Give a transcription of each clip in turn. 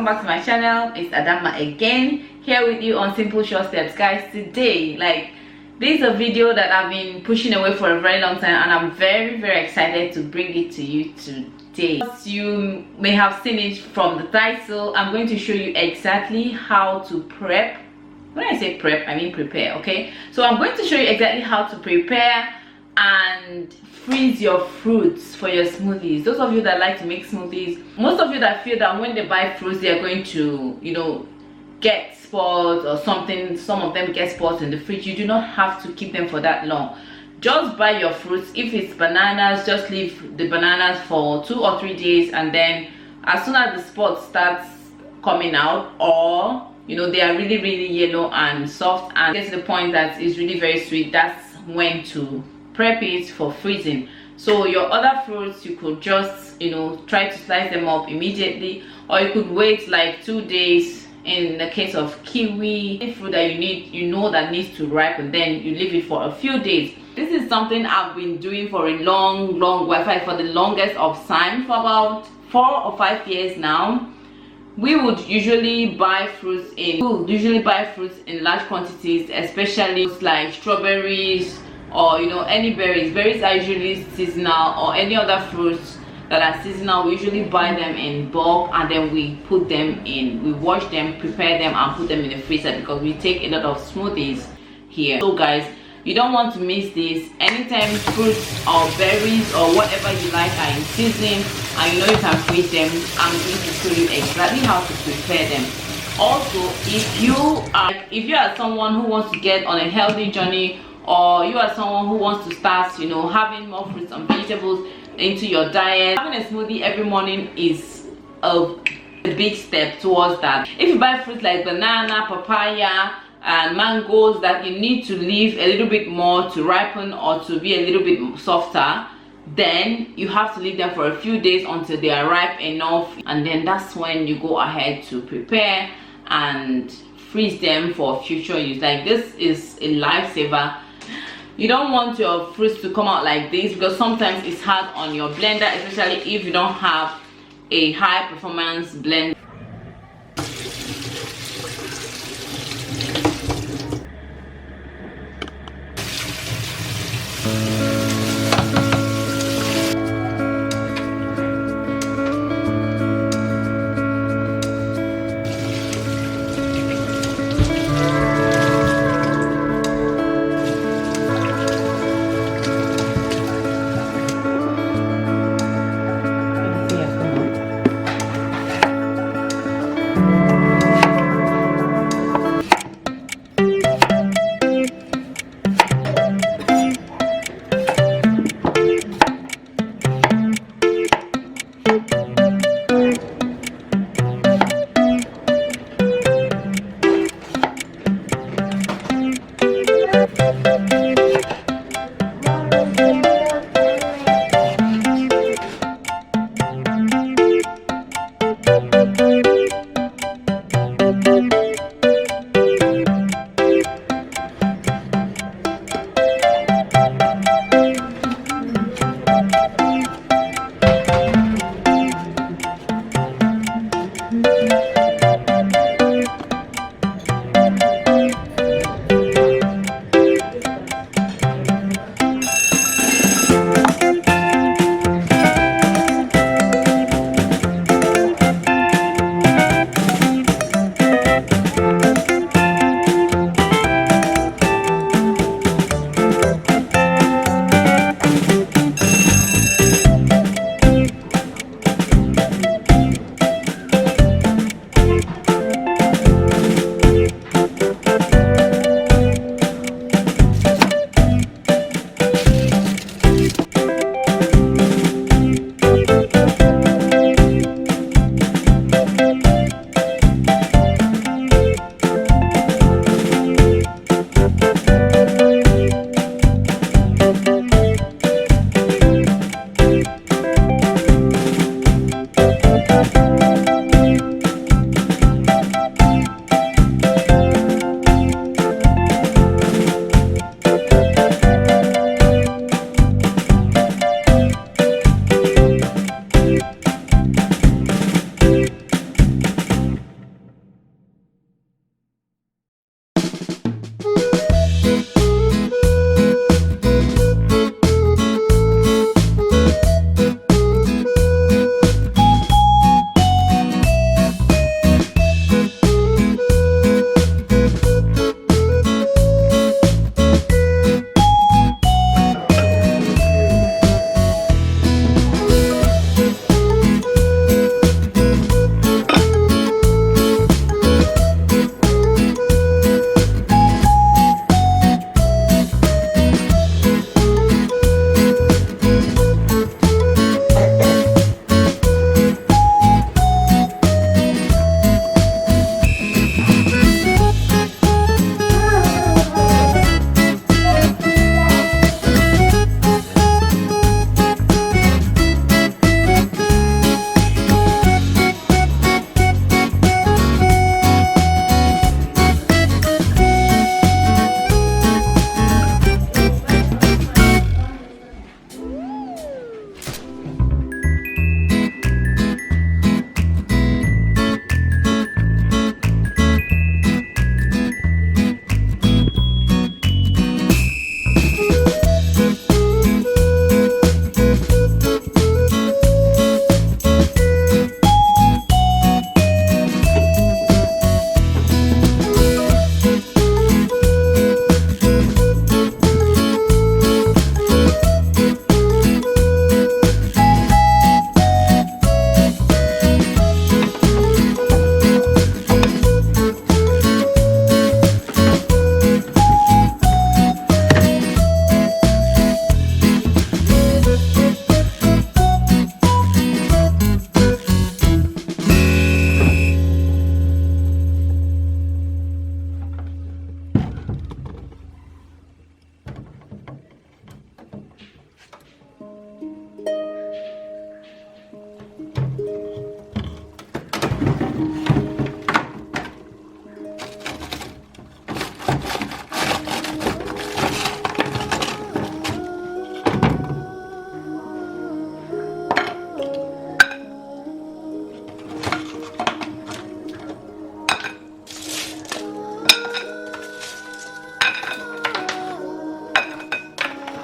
back to my channel. It's Adama again, here with you on Simple Short Steps. Guys, today, this is a video that I've been pushing away for a very long time, and I'm very excited to bring it to you today. As you may have seen it from the title, I'm going to show you exactly how to prep. When I say prep, I mean prepare, okay? So I'm going to show you exactly how to prepare and freeze your fruits for your smoothies. Those of you that like to make smoothies, most of you that feel that when they buy fruits they are going to get spoiled or something, some of them get spoiled in the fridge, you do not have to keep them for that long. Just buy your fruits. If it's bananas, just leave the bananas for 2 or 3 days, and then as soon as the spot starts coming out, or they are really yellow and soft and get to the point that it's really very sweet, that's when to prep it for freezing. So your other fruits, you could just try to slice them up immediately, or you could wait like 2 days. In the case of kiwi, any fruit that you need, that needs to ripen, then you leave it for a few days. This is something I've been doing for a long while, for the longest of time, for about 4 or 5 years now. We would usually buy fruits in large quantities, especially like strawberries or any berries. Berries are usually seasonal, or any other fruits that are seasonal. We usually buy them in bulk, and then we put them in, we wash them, prepare them, and put them in the freezer, because we take a lot of smoothies here. So guys, you don't want to miss this. Anytime fruits or berries or whatever you like are in season and you can freeze them, I'm going to show you exactly how to prepare them. Also, if you are someone who wants to get on a healthy journey, or you are someone who wants to start having more fruits and vegetables into your diet, having a smoothie every morning is a big step towards that. If you buy fruits like banana, papaya and mangoes that you need to leave a little bit more to ripen or to be a little bit softer, then you have to leave them for a few days until they are ripe enough, and then that's when you go ahead to prepare and freeze them for future use. Like, this is a lifesaver. You don't want your fruits to come out like this, because sometimes it's hard on your blender, especially if you don't have a high performance blender.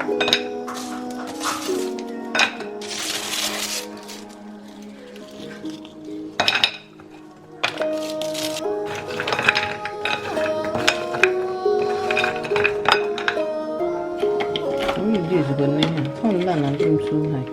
This is good name. Phone land and dream so high.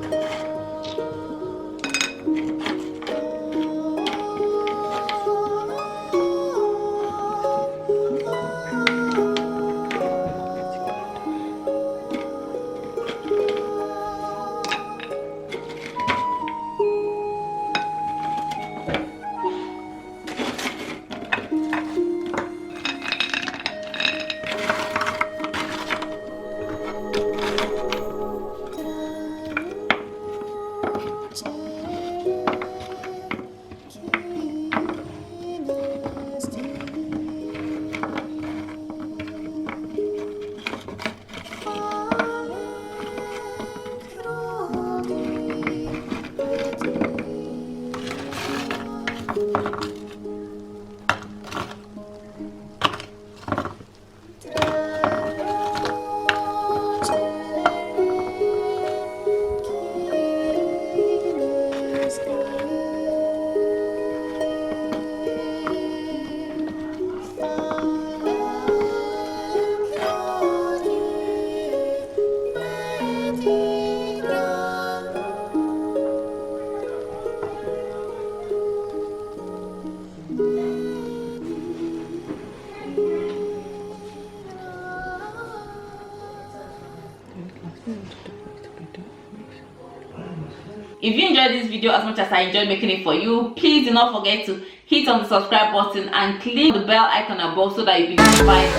If you enjoyed this video as much as I enjoyed making it for you, please do not forget to hit on the subscribe button and click the bell icon above so that you can notified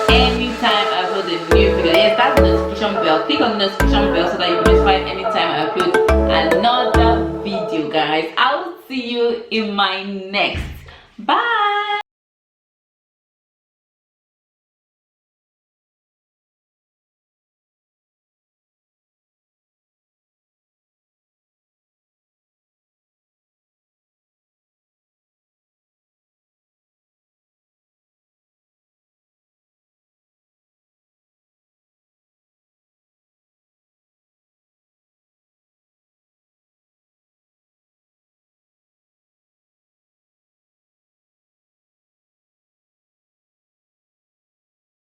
anytime I upload a new video. Yes, that's the notification bell. Click on the notification bell so that you can notified anytime I upload another video, guys. I'll see you in my next. Bye.